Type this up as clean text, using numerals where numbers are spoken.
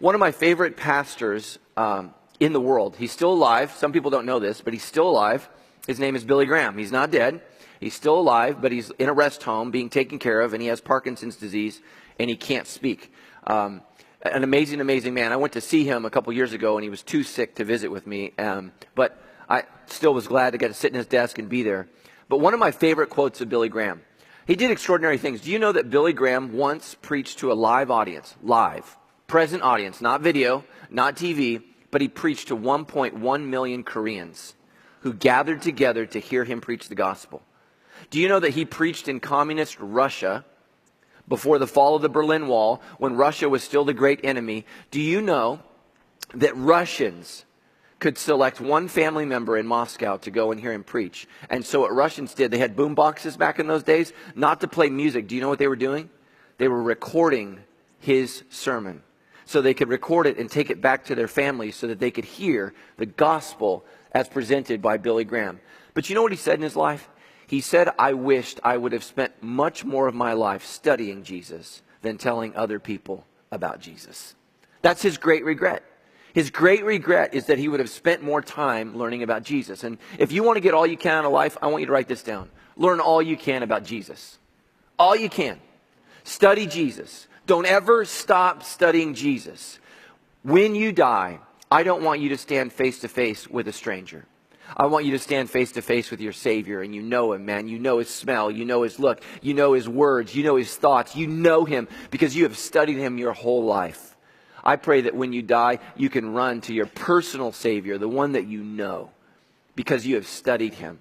One of my favorite pastors in the world, he's still alive. Some people don't know this, but he's still alive. His name is Billy Graham. He's not dead. He's still alive, but he's in a rest home being taken care of, and he has Parkinson's disease, and he can't speak. An amazing, amazing man. I went to see him a couple years ago, and he was too sick to visit with me, but I still was glad to get to sit in his desk and be there. But one of my favorite quotes of Billy Graham, he did extraordinary things. Do you know that Billy Graham once preached to a live audience, present audience, not video, not TV, but he preached to 1.1 million Koreans who gathered together to hear him preach the gospel. Do you know that he preached in communist Russia before the fall of the Berlin Wall, when Russia was still the great enemy? Do you know that Russians could select one family member in Moscow to go and hear him preach? And so what Russians did, they had boom boxes back in those days, not to play music. Do you know what they were doing? They were recording his sermon, so they could record it and take it back to their families so that they could hear the gospel as presented by Billy Graham. But you know what he said in his life? He said, I wished I would have spent much more of my life studying Jesus than telling other people about Jesus. That's his great regret. His great regret is that he would have spent more time learning about Jesus. And if you want to get all you can out of life, I want you to write this down. Learn all you can about Jesus. All you can. Study Jesus. Don't ever stop studying Jesus. When you die, I don't want you to stand face to face with a stranger. I want you to stand face to face with your Savior, and you know him, man. You know his smell, you know his look, you know his words, you know his thoughts. You know him because you have studied him your whole life. I pray that when you die, you can run to your personal Savior, the one that you know, because you have studied him.